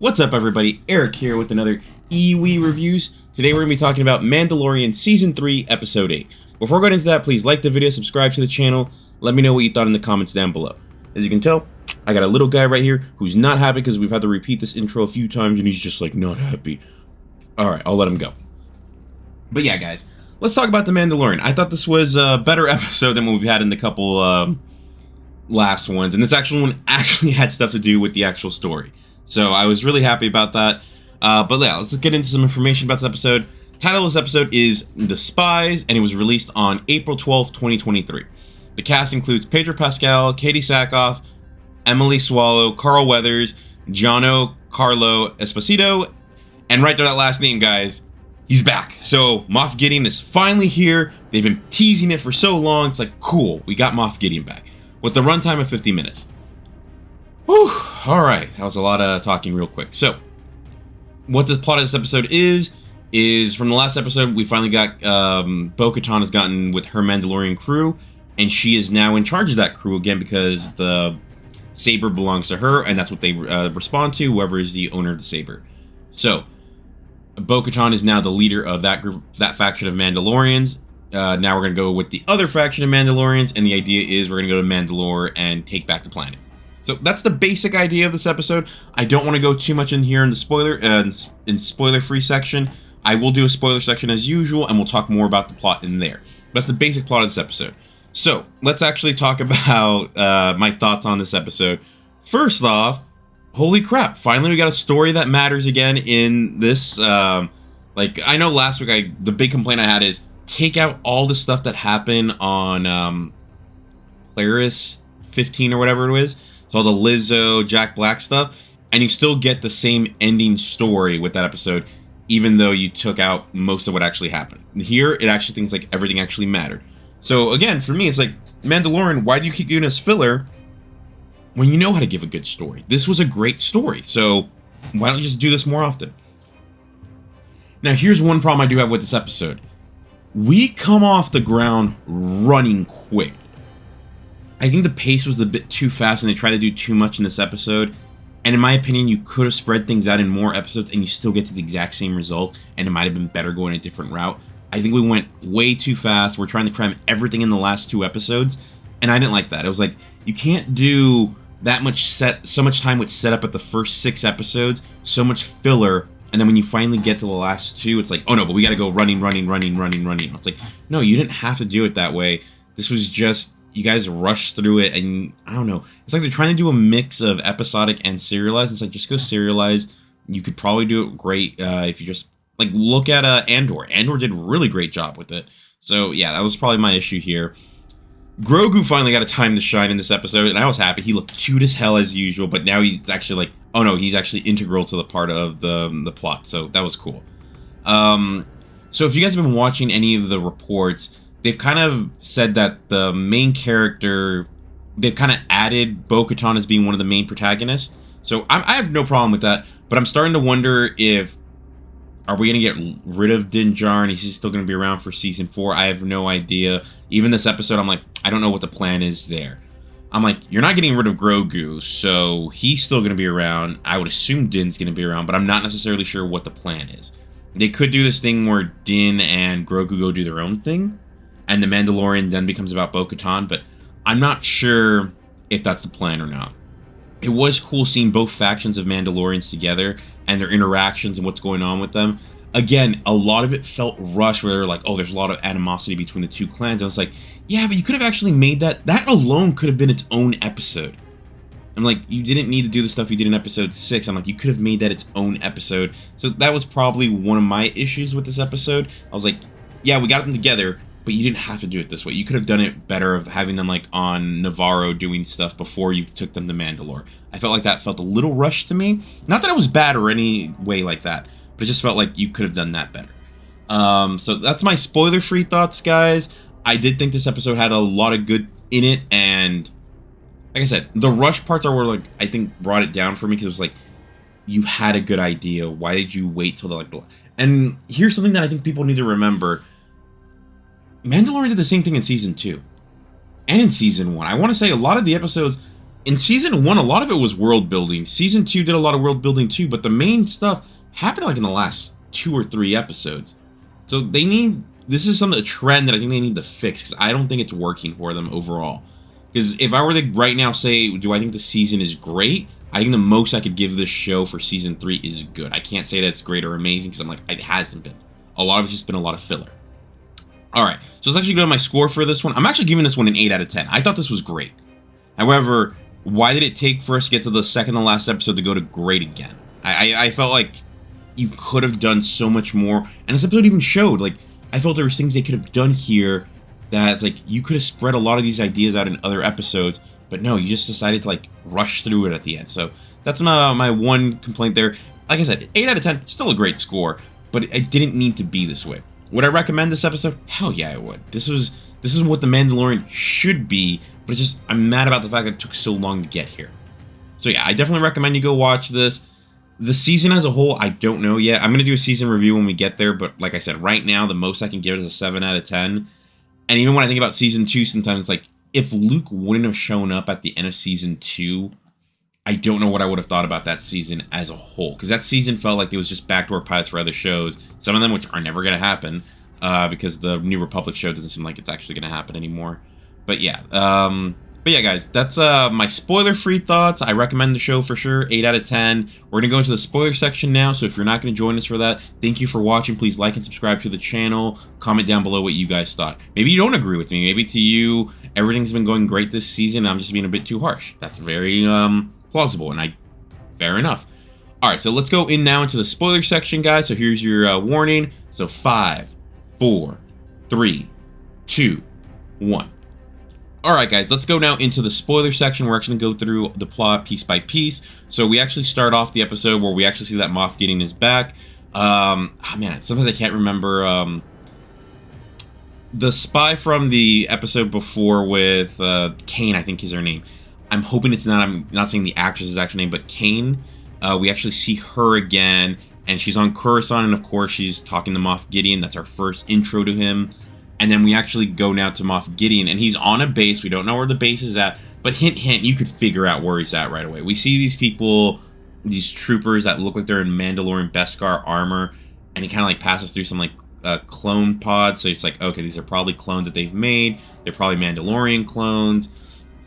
What's up, everybody? Eric here with another EWE Reviews. Today we're going to be talking about Mandalorian Season 3, Episode 8. Before going into that, please like the video, subscribe to the channel, let me know what you thought in the comments down below. As you can tell, I got a little guy right here who's not happy because we've had to repeat this intro a few times and he's just like, not happy. Alright, I'll let him go. But yeah, guys, let's talk about The Mandalorian. I thought this was a better episode than what we've had in the couple last ones, and this actual one actually had stuff to do with the actual story. So I was really happy about that. But yeah, let's get into some information about this episode. Title of this episode is The Spies, and it was released on April 12th, 2023. The cast includes Pedro Pascal, Katie Sackhoff, Emily Swallow, Carl Weathers, Gianno Carlo Esposito, and right there, that last name, guys, he's back. So Moff Gideon is finally here. They've been teasing it for so long. It's like, cool, we got Moff Gideon back. With the runtime of 50 minutes. Whew, alright, that was a lot of talking real quick. So, what the plot of this episode is from the last episode, we finally got, Bo-Katan has gotten with her Mandalorian crew, and she is now in charge of that crew again because the saber belongs to her, and that's what they respond to, whoever is the owner of the saber. So, Bo-Katan is now the leader of that group, that faction of Mandalorians. Now we're going to go with the other faction of Mandalorians, and the idea is we're going to go to Mandalore and take back the planet. So that's the basic idea of this episode. I don't want to go too much in here in the spoiler in spoiler-free section. I will do a spoiler section as usual, and we'll talk more about the plot in there. That's the basic plot of this episode. So let's actually talk about my thoughts on this episode. First off, holy crap! Finally, we got a story that matters again in this. Like I know last week, the big complaint I had is take out all the stuff that happened on Polaris 15 or whatever it was. So all the Lizzo, Jack Black stuff, and you still get the same ending story with that episode, even though you took out most of what actually happened. Here, it actually thinks like everything actually mattered. So again, for me, it's like, Mandalorian, why do you keep giving us filler when you know how to give a good story? This was a great story, so why don't you just do this more often? Now, here's one problem I do have with this episode. We come off the ground running quick. I think the pace was a bit too fast and they tried to do too much in this episode. And in my opinion, you could have spread things out in more episodes and you still get to the exact same result. And it might have been better going a different route. I think we went way too fast. We're trying to cram everything in the last 2 episodes. And I didn't like that. It was like, you can't do that much so much time with setup at the first 6 episodes, so much filler. And then when you finally get to the last 2, it's like, oh no, but we got to go running. It's like, no, you didn't have to do it that way. This was just, you guys rushed through it, and I don't know. It's like they're trying to do a mix of episodic and serialized. It's like, just go serialized. You could probably do it great if you just, like, look at Andor. Andor did a really great job with it. So, yeah, that was probably my issue here. Grogu finally got a time to shine in this episode, and I was happy. He looked cute as hell as usual, but now he's actually like, oh no, he's actually integral to the part of the plot. So that was cool. So if you guys have been watching any of the reports, they've kind of said that the main character, they've kind of added Bo-Katan as being one of the main protagonists. So I have no problem with that, but I'm starting to wonder if, are we going to get rid of Din Djarin? Is he still going to be around for Season 4? I have no idea. Even this episode, I'm like, I don't know what the plan is there. I'm like, you're not getting rid of Grogu, so he's still going to be around. I would assume Din's going to be around, but I'm not necessarily sure what the plan is. They could do this thing where Din and Grogu go do their own thing, and the Mandalorian then becomes about Bo-Katan, but I'm not sure if that's the plan or not. It was cool seeing both factions of Mandalorians together and their interactions and what's going on with them. Again, a lot of it felt rushed where they're like, oh, there's a lot of animosity between the 2 clans. I was like, yeah, but you could have actually made that alone could have been its own episode. I'm like, you didn't need to do the stuff you did in episode 6. I'm like, you could have made that its own episode. So that was probably one of my issues with this episode. I was like, yeah, we got them together, but you didn't have to do it this way. You could have done it better of having them like on Navarro doing stuff before you took them to Mandalore. I felt like that felt a little rushed to me. Not that it was bad or any way like that, but it just felt like you could have done that better. So that's my spoiler-free thoughts, guys. I did think this episode had a lot of good in it, and like I said, the rush parts are where, like, I think brought it down for me because it was like, you had a good idea. Why did you wait till the, like, and here's something that I think people need to remember. Mandalorian did the same thing in Season 2 and in Season 1. I want to say a lot of the episodes, in season 1, a lot of it was world building. Season 2 did a lot of world building too, but the main stuff happened like in the last 2 or 3 episodes. So they need, this is a trend that I think they need to fix, because I don't think it's working for them overall. Because if I were to right now say, do I think the season is great? I think the most I could give this show for season 3 is good. I can't say that it's great or amazing, because I'm like, it hasn't been. A lot of it's just been a lot of filler. Alright, so let's actually go to my score for this one. I'm actually giving this one an 8 out of 10. I thought this was great. However, why did it take for us to get to the second to last episode to go to great again? I felt like you could have done so much more. And this episode even showed, like, I felt there was things they could have done here that, like, you could have spread a lot of these ideas out in other episodes. But no, you just decided to, like, rush through it at the end. So that's my one complaint there. Like I said, 8 out of 10, still a great score. But it didn't need to be this way. Would I recommend this episode? Hell yeah, I would. This is what The Mandalorian should be. But it's just, I'm mad about the fact that it took so long to get here. So yeah, I definitely recommend you go watch this. The season as a whole, I don't know yet. I'm going to do a season review when we get there. But like I said, right now, the most I can give it is a 7 out of 10. And even when I think about season 2, sometimes it's like, if Luke wouldn't have shown up at the end of season 2, I don't know what I would have thought about that season as a whole. Because that season felt like it was just backdoor pilots for other shows. Some of them which are never going to happen. Because the New Republic show doesn't seem like it's actually going to happen anymore. But yeah, guys, that's my spoiler-free thoughts. I recommend the show for sure, 8 out of 10. We're going to go into the spoiler section now, so if you're not going to join us for that, thank you for watching. Please like and subscribe to the channel. Comment down below what you guys thought. Maybe you don't agree with me. Maybe to you, everything's been going great this season, I'm just being a bit too harsh. That's very plausible, and fair enough. Alright, so let's go in now into the spoiler section, guys. So here's your warning. So 5, 4, 3, 2, 1. Alright guys, let's go now into the spoiler section. We're actually going to go through the plot piece by piece. So we actually start off the episode where we actually see that Moff Gideon is back. Oh man, sometimes I can't remember. The spy from the episode before with Kane, I think is her name. I'm hoping it's not, I'm not saying the actress's actual name, but Kane. We actually see her again, and she's on Coruscant, and of course she's talking to Moff Gideon. That's our first intro to him. And then we actually go now to Moff Gideon, and he's on a base. We don't know where the base is at, but hint, hint, you could figure out where he's at right away. We see these people, these troopers that look like they're in Mandalorian Beskar armor, and he kind of like passes through some like clone pods. So it's like, okay, these are probably clones that they've made. They're probably Mandalorian clones,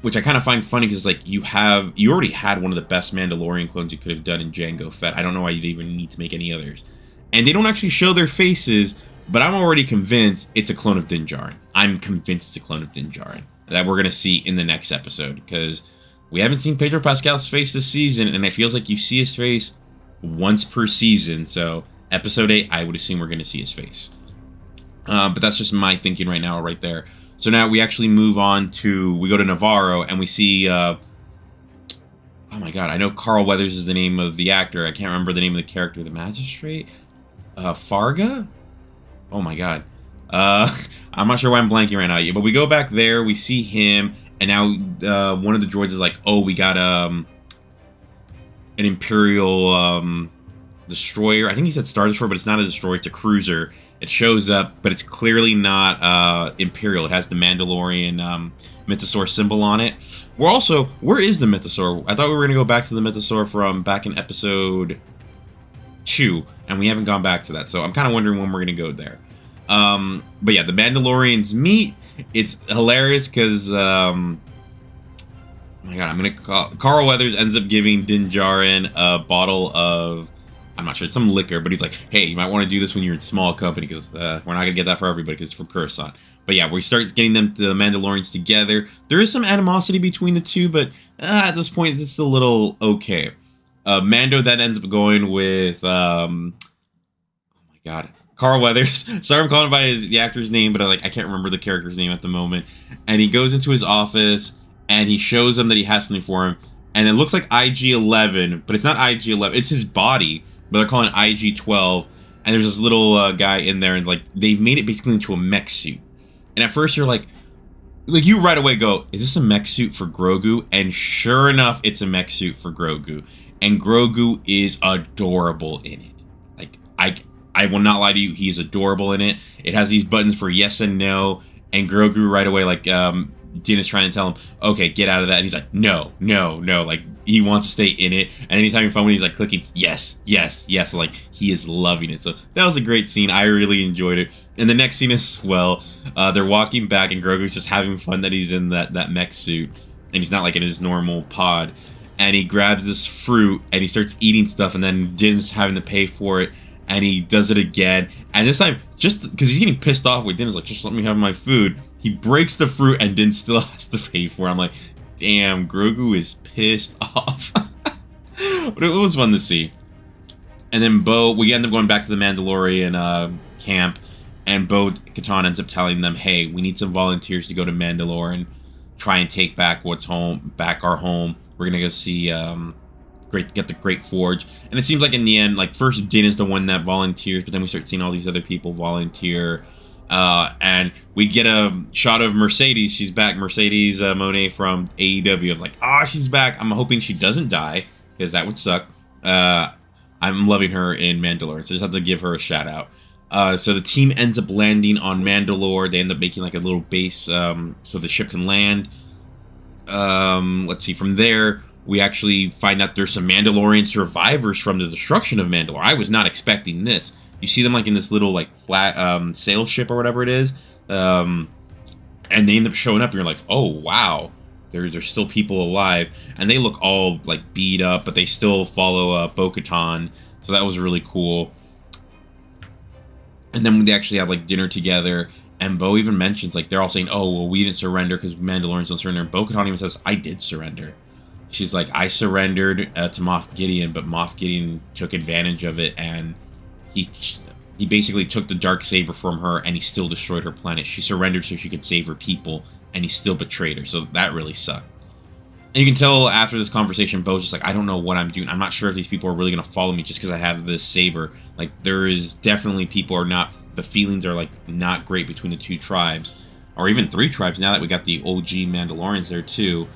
which I kind of find funny because like you already had one of the best Mandalorian clones you could have done in Jango Fett. I don't know why you'd even need to make any others. And they don't actually show their faces. But I'm already convinced it's a clone of Din Djarin. I'm convinced it's a clone of Din Djarin that we're going to see in the next episode. Because we haven't seen Pedro Pascal's face this season. And it feels like you see his face once per season. So episode 8, I would assume we're going to see his face. But that's just my thinking right now, right there. So now we actually move on to, we go to Navarro and we see, oh my god, I know Carl Weathers is the name of the actor. I can't remember the name of the character, the magistrate? Farga? Oh my god. I'm not sure why I'm blanking right now. But we go back there, we see him, and now one of the droids is like, oh, we got an Imperial destroyer. I think he said Star Destroyer, but it's not a destroyer, it's a cruiser. It shows up, but it's clearly not Imperial. It has the Mandalorian Mythosaur symbol on it. Where is the Mythosaur? I thought we were going to go back to the Mythosaur from back in episode 2, and we haven't gone back to that, so I'm kind of wondering when we're going to go there. But yeah, the Mandalorians meet. It's hilarious because, oh my god, I'm going to call... Carl Weathers ends up giving Din Djarin a bottle of, I'm not sure, it's some liquor, but he's like, hey, you might want to do this when you're in small company, because we're not going to get that for everybody, because it's from Coruscant. But yeah, we start getting the Mandalorians together. There is some animosity between the two, but at this point, it's a little okay. Mando then ends up going with, oh my god, Carl Weathers. Sorry, I'm calling him by the actor's name, but I can't remember the character's name at the moment. And he goes into his office, and he shows him that he has something for him. And it looks like IG-11, but it's not IG-11. It's his body, but they're calling it IG-12. And there's this little guy in there, and like they've made it basically into a mech suit. And at first you're like you right away go, is this a mech suit for Grogu? And sure enough, it's a mech suit for Grogu. And Grogu is adorable in it. Like, I will not lie to you, he is adorable in it. It has these buttons for yes and no. And Grogu right away, like, Din is trying to tell him, okay, get out of that. And he's like, no, no, no. Like, he wants to stay in it. And he's having fun when he's like clicking, yes, yes, yes. Like, he is loving it. So that was a great scene. I really enjoyed it. And the next scene as well, they're walking back and Grogu's just having fun that he's in that mech suit. And he's not like in his normal pod. And he grabs this fruit and he starts eating stuff. And then Din's having to pay for it. And he does it again. And this time, just because he's getting pissed off with Din, is like, just let me have my food. He breaks the fruit and Din still has to pay for it. I'm like, damn, Grogu is pissed off. But it was fun to see. And then we end up going back to the Mandalorian camp. And Bo-Katan ends up telling them, hey, we need some volunteers to go to Mandalore and try and take back our home. We're going to go see... get the Great Forge. And it seems like in the end, like, first Din is the one that volunteers, but then we start seeing all these other people volunteer. And we get a shot of Mercedes. She's back. Mercedes Monet from AEW. I was like, she's back. I'm hoping she doesn't die, because that would suck. I'm loving her in Mandalore, so just have to give her a shout out. So the team ends up landing on Mandalore. They end up making like a little base so the ship can land. Let's see, from there we actually find out there's some Mandalorian survivors from the destruction of Mandalore. I was not expecting this. You see them like in this little like flat sail ship or whatever it is, and they end up showing up. And you're like, oh wow, there's still people alive, and they look all like beat up, but they still follow Bo-Katan. So that was really cool. And then they actually have like dinner together, and Bo even mentions like they're all saying, oh well, we didn't surrender because Mandalorians don't surrender. And Bo-Katan even says, I did surrender. She's like, I surrendered to Moff Gideon, but Moff Gideon took advantage of it, and he basically took the Darksaber from her, and he still destroyed her planet. She surrendered so she could save her people, and he still betrayed her. So that really sucked. And you can tell after this conversation, Bo's just like, I don't know what I'm doing. I'm not sure if these people are really going to follow me just because I have this saber. Like, there is definitely the feelings are like not great between the two tribes, or even three tribes now that we got the OG Mandalorians there too.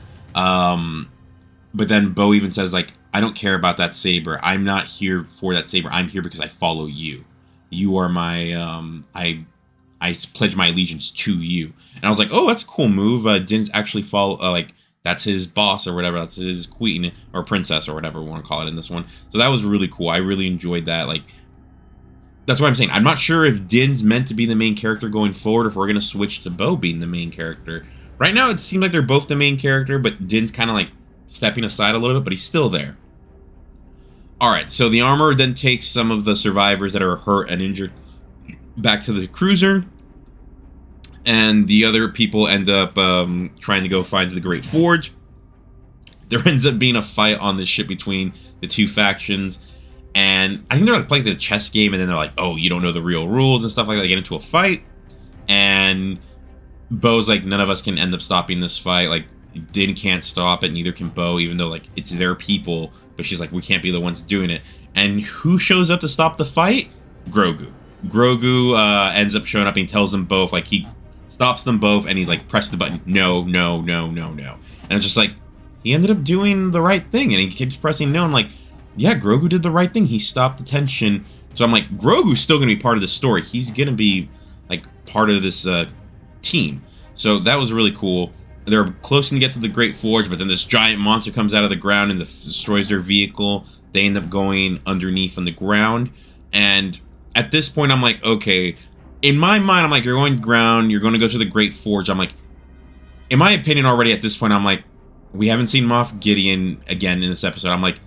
But then Bo even says, like, I don't care about that saber. I'm not here for that saber. I'm here because I follow you. You are my, I pledge my allegiance to you. And I was like, oh, that's a cool move. Din's actually that's his boss or whatever. That's his queen or princess or whatever we want to call it in this one. So that was really cool. I really enjoyed that. Like, that's what I'm saying. I'm not sure if Din's meant to be the main character going forward, or if we're going to switch to Bo being the main character. Right now, it seems like they're both the main character, but Din's kind of like stepping aside a little bit, but he's still there. Alright, so the armor then takes some of the survivors that are hurt and injured back to the cruiser. And the other people end up trying to go find the Great Forge. There ends up being a fight on this ship between the two factions. And I think they're like playing the chess game, and then they're like, oh, you don't know the real rules and stuff like that. They get into a fight. And Bo's like, none of us can end up stopping this fight. Like, Din can't stop it, neither can Bo, even though like it's their people. But she's like, we can't be the ones doing it. And who shows up to stop the fight? Grogu. Grogu ends up showing up, and he tells them both, like, he stops them both, and he's like, press the button. No, no, no, no, no. And it's just like, he ended up doing the right thing, and he keeps pressing no. I'm like, yeah, Grogu did the right thing. He stopped the tension. So I'm like, Grogu's still going to be part of the story. He's going to be like part of this team. So that was really cool. They're close to get to the Great Forge, but then this giant monster comes out of the ground and destroys their vehicle. They end up going underneath on the ground. And at this point, I'm like, okay, in my mind, I'm like, you're going ground, you're going to go to the Great Forge. I'm like, in my opinion already at this point, I'm like, we haven't seen Moff Gideon again in this episode. I'm like,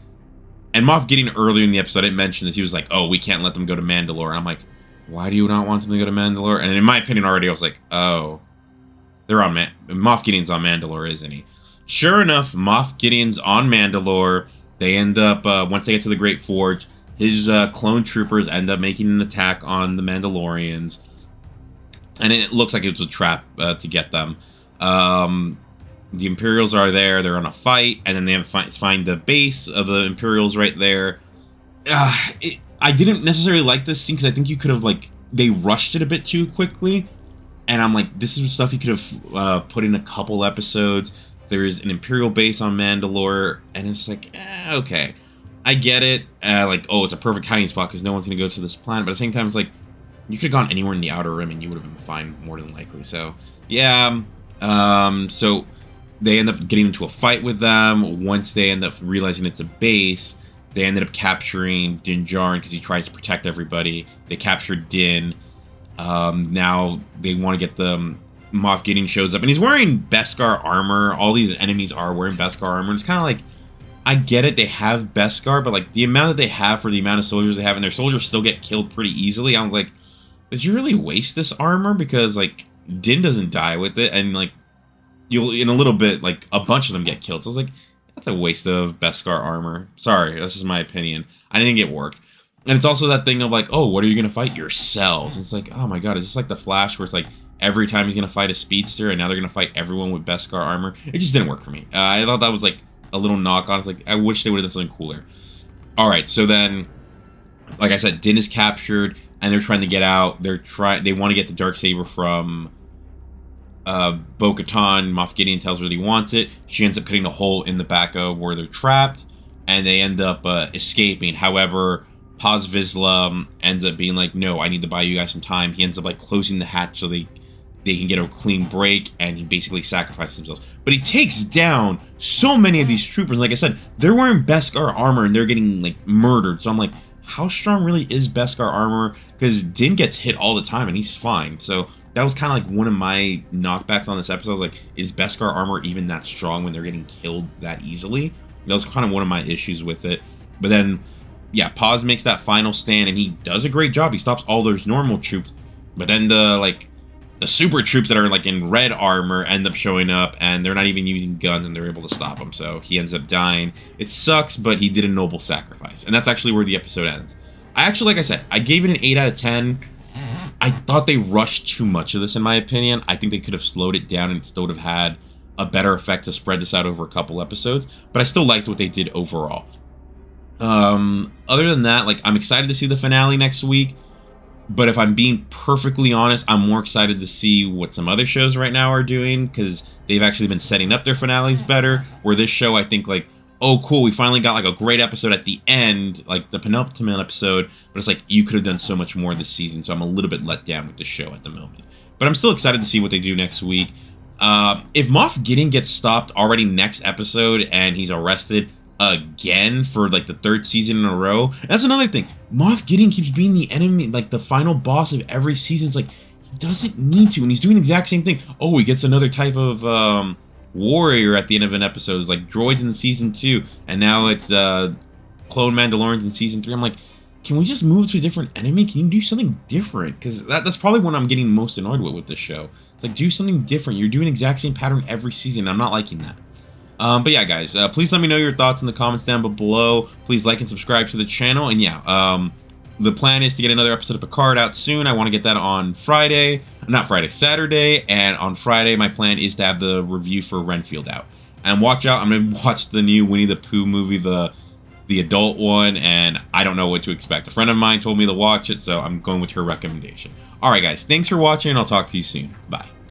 and Moff Gideon earlier in the episode, I didn't mention this. He was like, oh, we can't let them go to Mandalore. And I'm like, why do you not want them to go to Mandalore? And in my opinion already, I was like, oh, they're on Moff Gideon's on Mandalore, isn't he? Sure enough, Moff Gideon's on Mandalore. They end up, once they get to the Great Forge, his clone troopers end up making an attack on the Mandalorians. And it looks like it was a trap to get them. The Imperials are there. They're on a fight. And then they find the base of the Imperials right there. I didn't necessarily like this scene because I think you could have, like, they rushed it a bit too quickly. And I'm like, this is stuff you could have put in a couple episodes. There is an Imperial base on Mandalore. And it's like, okay. I get it. Like, oh, it's a perfect hiding spot because no one's going to go to this planet. But at the same time, it's like, you could have gone anywhere in the Outer Rim and you would have been fine more than likely. So, yeah, So they end up getting into a fight with them. Once they end up realizing it's a base, they ended up capturing Din Djarin because he tries to protect everybody. They captured Din. Now they want to get the Moff Gideon shows up, and he's wearing Beskar armor. All these enemies are wearing Beskar armor. It's kind of like, I get it, they have Beskar, but like the amount that they have for the amount of soldiers they have, and their soldiers still get killed pretty easily. I was like, did you really waste this armor? Because like Din doesn't die with it, and like you'll in a little bit like a bunch of them get killed. So I was like, that's a waste of Beskar armor. Sorry, that's just my opinion. I didn't think it worked. And it's also that thing of like, oh, what are you gonna fight? Yourselves. And it's like, oh my god, is this like the Flash where it's like every time he's gonna fight a speedster, and now they're gonna fight everyone with Beskar armor? It just didn't work for me. I thought that was like a little knock on. It's like, I wish they would have done something cooler. All right, so then, like I said, Din is captured, and they're trying to get out. They want to get the Darksaber from Bo-Katan. Moff Gideon tells her that he wants it. She ends up cutting a hole in the back of where they're trapped, and they end up escaping. However, Paz Vizsla ends up being like, no, I need to buy you guys some time. He ends up like closing the hatch so they can get a clean break, and he basically sacrifices himself. But he takes down so many of these troopers. Like I said, they're wearing Beskar armor, and they're getting like murdered. So I'm like, how strong really is Beskar armor? Because Din gets hit all the time, and he's fine. So that was kind of like one of my knockbacks on this episode. I was like, is Beskar armor even that strong when they're getting killed that easily? That was kind of one of my issues with it. But then, yeah, Paz makes that final stand, and he does a great job. He stops all those normal troops. But then the super troops that are like in red armor end up showing up, and they're not even using guns, and they're able to stop him. So he ends up dying. It sucks, but he did a noble sacrifice. And that's actually where the episode ends. I actually, like I said, I gave it an 8 out of 10. I thought they rushed too much of this, in my opinion. I think they could have slowed it down, and it still would have had a better effect to spread this out over a couple episodes. But I still liked what they did overall. Other than that, like, I'm excited to see the finale next week. But if I'm being perfectly honest, I'm more excited to see what some other shows right now are doing, because they've actually been setting up their finales better. Where this show, I think, like, oh, cool, we finally got like a great episode at the end, like the penultimate episode, but it's like, you could have done so much more this season, so I'm a little bit let down with the show at the moment. But I'm still excited to see what they do next week. If Moff Gideon gets stopped already next episode, and he's arrested again for like the 3rd season in a row, that's another thing. Moff Gideon keeps being the enemy, like the final boss of every season. It's like, he doesn't need to, and he's doing the exact same thing. Oh, he gets another type of warrior at the end of an episode. It's like droids in season 2, and now it's clone Mandalorians in season 3. I'm like, can we just move to a different enemy? Can you do something different? Because that's probably what I'm getting most annoyed with this show. It's like, do something different. You're doing the exact same pattern every season. I'm not liking that. But yeah, guys, please let me know your thoughts in the comments down below. Please like and subscribe to the channel. And yeah, the plan is to get another episode of Picard out soon. I want to get that on Friday. Not Friday, Saturday. And on Friday, my plan is to have the review for Renfield out. And watch out, I'm going to watch the new Winnie the Pooh movie, the adult one, and I don't know what to expect. A friend of mine told me to watch it, so I'm going with her recommendation. Alright guys, thanks for watching, and I'll talk to you soon. Bye.